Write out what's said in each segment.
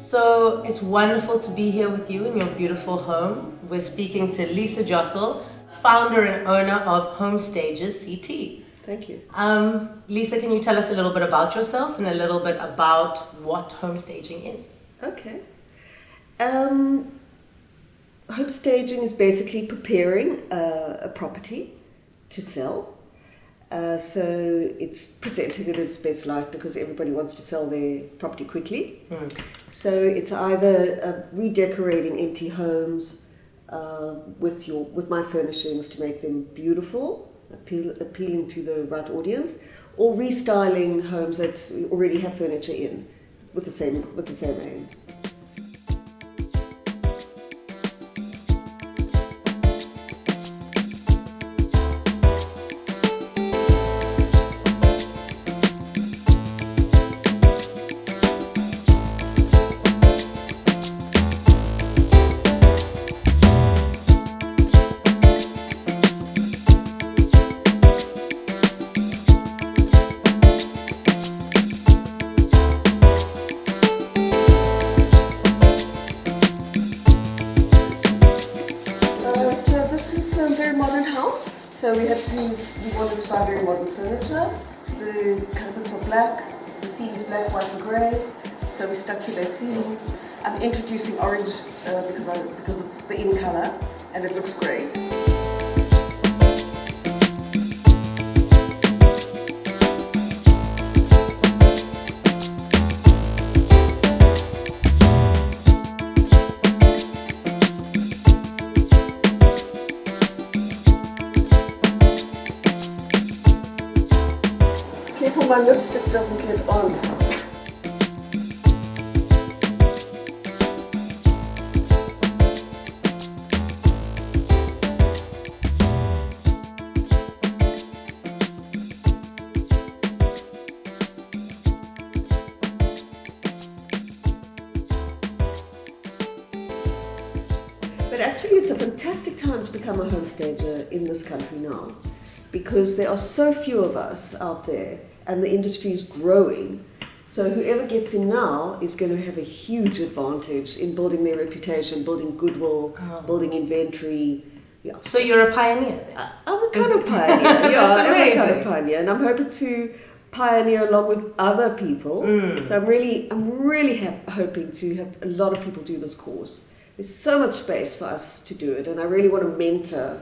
So it's wonderful to be here with you in your beautiful home. We're speaking to Lisa Jossel, founder and owner of Home Stages CT. Thank you. Lisa, can you tell us a little bit about yourself and a little bit about what home staging is? Okay. Home staging is basically preparing a property to sell. So it's presenting it in its best light because everybody wants to sell their property quickly. So it's either redecorating empty homes with my furnishings to make them beautiful, appealing to the right audience, or restyling homes that already have furniture in with the same aim. So we wanted to buy very modern furniture. The carpets are black, the theme is black, white and grey, so we stuck to that theme. I'm introducing orange because it's the in colour and it looks great. Careful my lipstick doesn't get on. But actually it's a fantastic time to become a home stager in this country now, because there are so few of us out there and the industry is growing. So whoever gets in now is going to have a huge advantage in building their reputation, building goodwill, building inventory. Yeah. So you're a pioneer? I'm a kind of pioneer. Yeah, I'm a kind of pioneer, and I'm hoping to pioneer along with other people. So I'm really hoping to have a lot of people do this course. There's so much space for us to do it, and I really want to mentor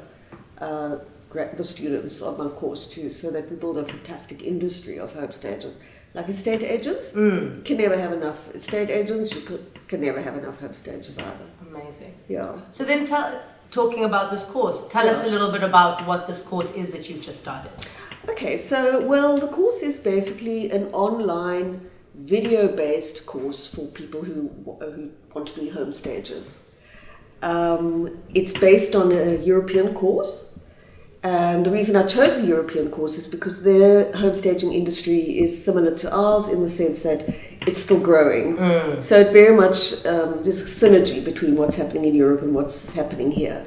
the students of my course too, so that we build a fantastic industry of home stagers. Like estate agents, can never have enough estate agents, can never have enough home stagers either. Amazing. Yeah. So then talking about this course, tell us a little bit about what this course is that you've just started. Okay, so the course is basically an online video-based course for people who want to be home stagers. It's based on a European course. And the reason I chose the European course is because their home staging industry is similar to ours in the sense that it's still growing. So it very much, there's a synergy between what's happening in Europe and what's happening here.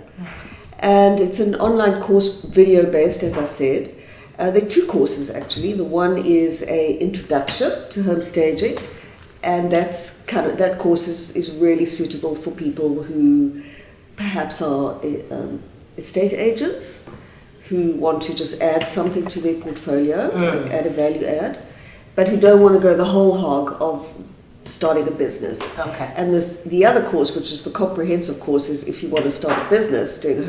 And it's an online course, video-based, as I said. There are two courses actually. The one is a introduction to home staging, and that course is really suitable for people who perhaps are estate agents, who want to just add something to their portfolio, like add a value add, but who don't want to go the whole hog of starting a business. Okay. And the other course, which is the comprehensive course, is if you want to start a business doing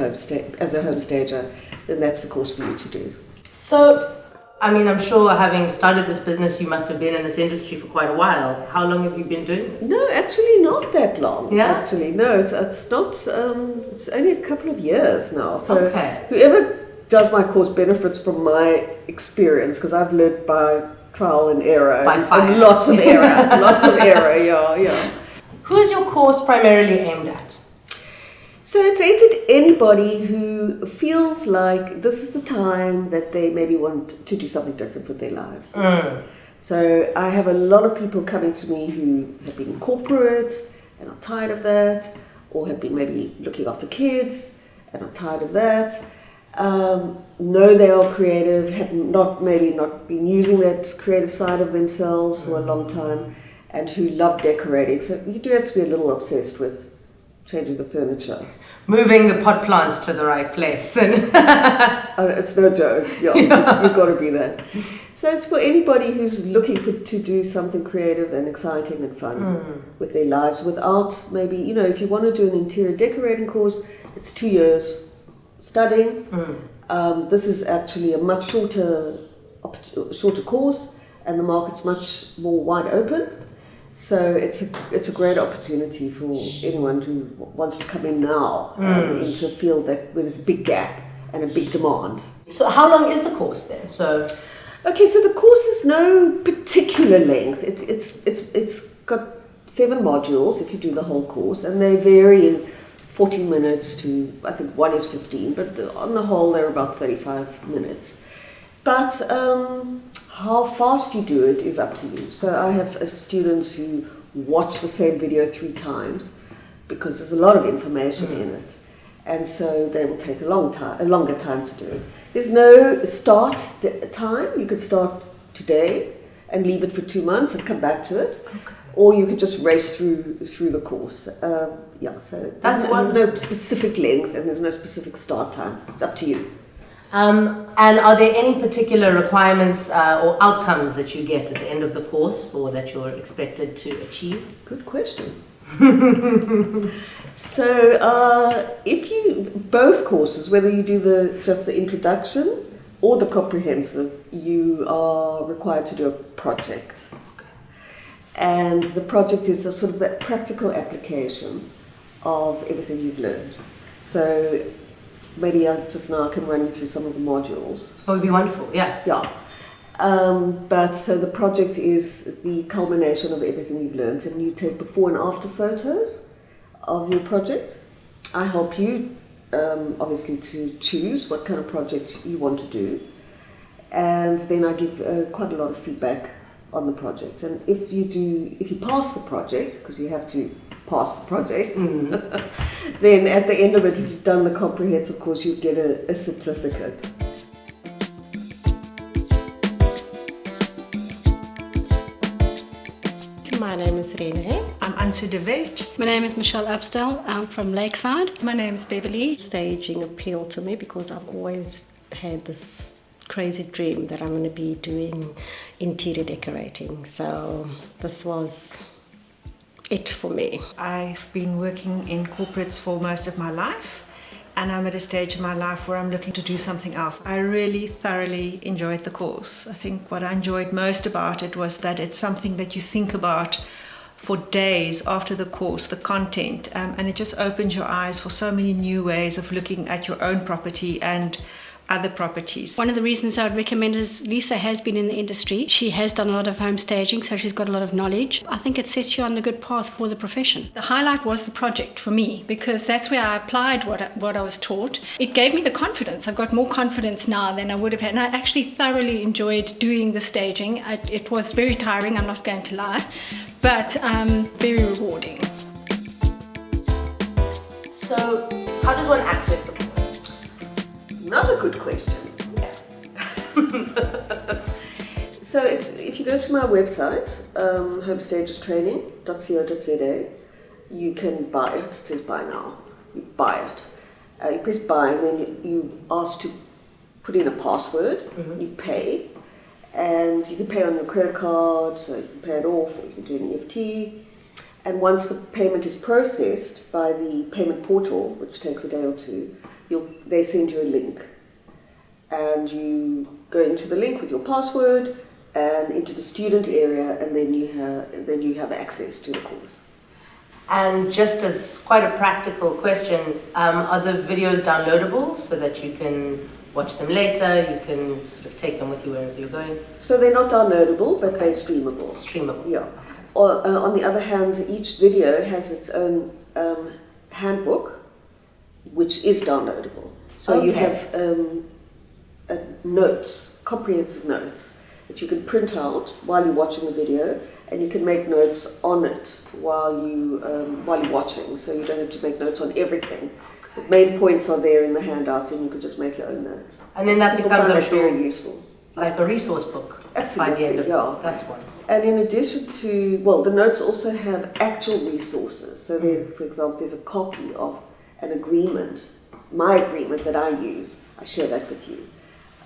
as a home stager, then that's the course for you to do. So, I mean, I'm sure having started this business, you must have been in this industry for quite a while. How long have you been doing this? No, actually not that long. Yeah? Actually, no, it's not, it's only a couple of years now. So whoever does my course benefits from my experience, because I've learned by trial and error. By fire. And lots of error, yeah. Who is your course primarily aimed at? So it's aimed at anybody who feels like this is the time that they maybe want to do something different with their lives. So I have a lot of people coming to me who have been in corporate and are tired of that, or have been maybe looking after kids and are tired of that. Know they are creative, have not been using that creative side of themselves for a long time, and who love decorating. So you do have to be a little obsessed with changing the furniture. Moving the pot plants to the right place. Oh, it's no joke. Yeah, you've got to be there. So it's for anybody who's looking to do something creative and exciting and fun with their lives without maybe, if you want to do an interior decorating course, it's 2 years studying. This is actually a much shorter course, and the market's much more wide open. So it's a great opportunity for anyone who wants to come in now into a field where there's a big gap and a big demand. So how long is the course then? Okay, so the course is no particular length. It's got 7 modules if you do the whole course, and they vary in 14 minutes to, I think one is 15, but on the whole they're about 35 minutes. But how fast you do it is up to you. So I have students who watch the same video 3 times because there's a lot of information in it, and so they will take a longer time to do it. There's no start time. You could start today and leave it for 2 months and come back to it, or you could just race through the course. So there's no specific length and there's no specific start time. It's up to you. And are there any particular requirements or outcomes that you get at the end of the course, or that you're expected to achieve? Good question. So both courses, whether you do just the introduction or the comprehensive, you are required to do a project. And the project is a sort of that practical application of everything you've learned. So maybe just now I can run you through some of the modules. That would be wonderful, yeah. Yeah. But so the project is the culmination of everything you've learned, and you take before and after photos of your project. I help you, obviously, to choose what kind of project you want to do, and then I give quite a lot of feedback on the project. And if you pass the project, because you have to pass the project, then at the end of it, if you've done the comprehensive course, you get a certificate. My name is Renee. I'm Ansu de Wet. My name is Michelle Upsdale. I'm from Lakeside. My name is Beverly. Staging appealed to me because I've always had this crazy dream that I'm going to be doing interior decorating. So this was it for me. I've been working in corporates for most of my life, and I'm at a stage in my life where I'm looking to do something else. I really thoroughly enjoyed the course. I think what I enjoyed most about it was that it's something that you think about for days after the course, the content, and it just opens your eyes for so many new ways of looking at your own property and other properties. One of the reasons I'd recommend is Lisa has been in the industry. She has done a lot of home staging, so she's got a lot of knowledge. I think it sets you on the good path for the profession. The highlight was the project for me, because that's where I applied what I was taught. It gave me the confidence. I've got more confidence now than I would have had, and I actually thoroughly enjoyed doing the staging. It was very tiring, I'm not going to lie, but very rewarding. So, how does one access the course? Another good question. So if you go to my website, homestagestraining.co.za, you can buy it. It says buy now. You buy it. You press buy, and then you ask to put in a password. You pay, and you can pay on your credit card, so you can pay it off, or you can do an EFT. And once the payment is processed by the payment portal, which takes a day or two, they send you a link, and you go into the link with your password and into the student area, and then you have access to the course. And just as quite a practical question, are the videos downloadable so that you can watch them later, you can sort of take them with you wherever you're going? So they're not downloadable, but they're streamable. Streamable. Yeah. Or, on the other hand, each video has its own handbook, which is downloadable. So you have notes, comprehensive notes, that you can print out while you're watching the video, and you can make notes on it while you're watching. So you don't have to make notes on everything. The main points are there in the handouts, and you can just make your own notes. And then that People becomes find that very useful. Like a resource book. Absolutely, By the end of yeah. That's wonderful. And in addition to, well, the notes also have actual resources. So there, for example, there's a copy of an agreement, my agreement that I use, I share that with you.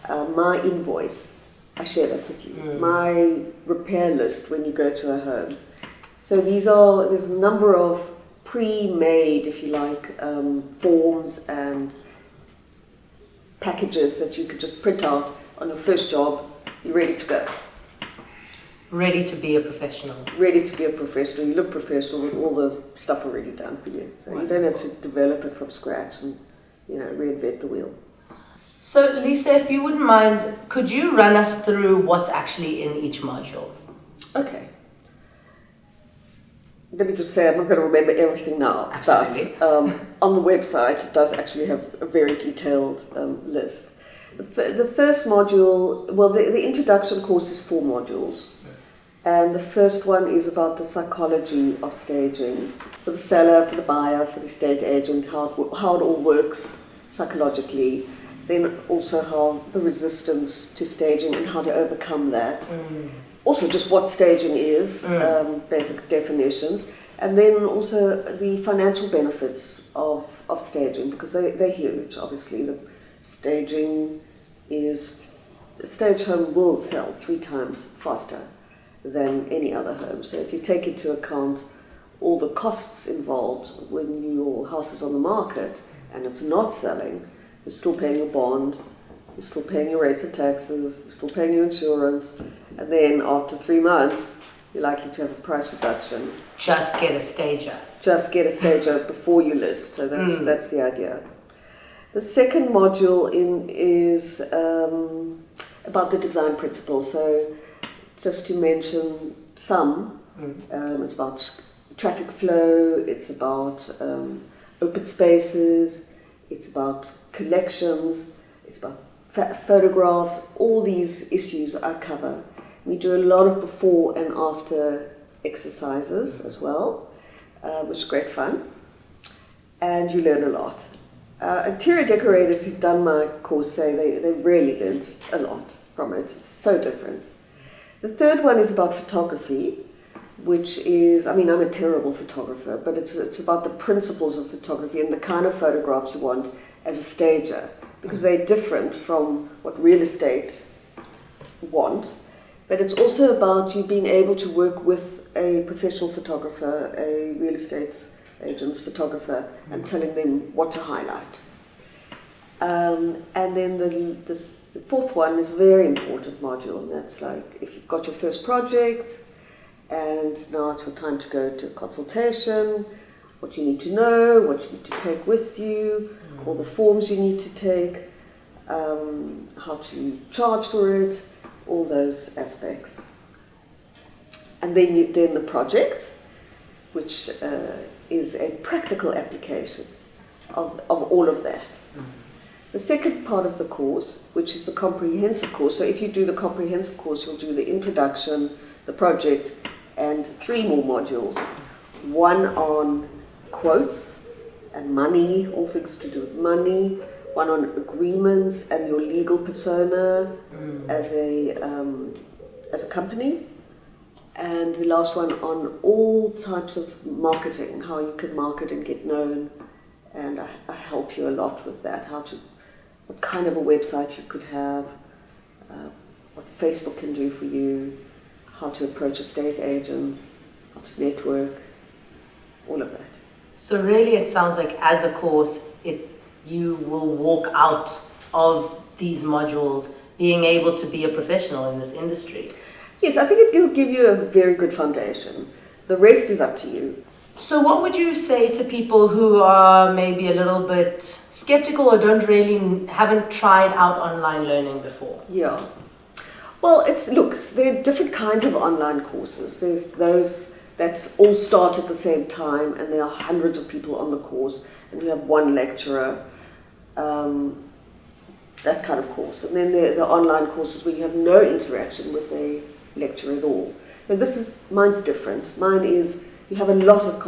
My invoice, I share that with you. My repair list when you go to a home. So there's a number of pre-made, if you like, forms and packages that you could just print out on your first job. You're ready to go. Ready to be a professional. Ready to be a professional. You look professional with all the stuff already done for you. So you don't have to develop it from scratch and, reinvent the wheel. So Lisa, if you wouldn't mind, could you run us through what's actually in each module? Okay. Let me just say, I'm not going to remember everything now. Absolutely. But on the website, it does actually have a very detailed list. The first module, well, the introduction course is 4 modules. And the first one is about the psychology of staging for the seller, for the buyer, for the estate agent, how it all works psychologically. Then also how the resistance to staging and how to overcome that. Also just what staging is, basic definitions. And then also the financial benefits of staging, because they're huge, obviously. The staging is, a stage home will sell 3 times faster than any other home. So if you take into account all the costs involved when your house is on the market and it's not selling, you're still paying your bond, you're still paying your rates and taxes, you're still paying your insurance, and then after 3 months, you're likely to have a price reduction. Just get a stager. Just get a stager before you list. So that's the idea. The second module is about the design principles. So just to mention some, it's about traffic flow, it's about open spaces, it's about collections, it's about photographs. All these issues I cover. We do a lot of before and after exercises as well, which is great fun, and you learn a lot. Interior decorators who've done my course say they really learned a lot from it. It's so different. The third one is about photography, which is, I'm a terrible photographer, but it's about the principles of photography and the kind of photographs you want as a stager, because they're different from what real estate want. But it's also about you being able to work with a professional photographer, a real estate agent's photographer, and telling them what to highlight. And then the fourth one is a very important module, and that's like if you've got your first project and now it's your time to go to a consultation, what you need to know, what you need to take with you, all the forms you need to take, how to charge for it, all those aspects. And then the project, which is a practical application of all of that. The second part of the course, which is the comprehensive course, so if you do the comprehensive course, you'll do the introduction, the project, and 3 more modules. One on quotes and money, all things to do with money. One on agreements and your legal persona as a company. And the last one on all types of marketing, how you can market and get known. And I help you a lot with that, what kind of a website you could have, what Facebook can do for you, how to approach estate agents, how to network, all of that. So really it sounds like as a course, you will walk out of these modules being able to be a professional in this industry. Yes, I think it will give you a very good foundation. The rest is up to you. So what would you say to people who are maybe a little bit skeptical or haven't tried out online learning before? Yeah. Well, there are different kinds of online courses. There's those that all start at the same time and there are hundreds of people on the course and you have one lecturer, that kind of course. And then there are the online courses where you have no interaction with a lecturer at all. Now mine's different. Mine is, you have a lot of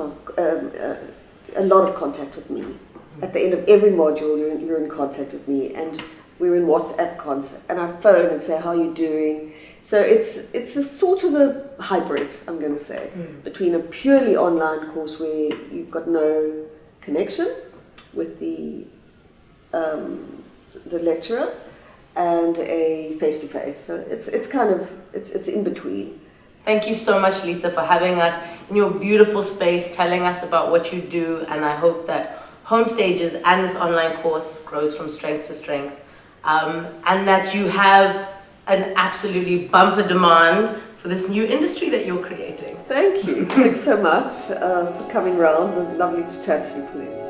contact with me. At the end of every module, you're in contact with me, and we're in WhatsApp contact. And I phone and say, how are you doing? So it's a sort of a hybrid, I'm going to say, between a purely online course where you've got no connection with the lecturer, and a face-to-face. So it's kind of it's in between. Thank you so much, Lisa, for having us in your beautiful space, telling us about what you do, and I hope that Home Stages and this online course grows from strength to strength, and that you have an absolutely bumper demand for this new industry that you're creating. Thank you. Thanks so much for coming round. It was lovely to chat to you, Pauline.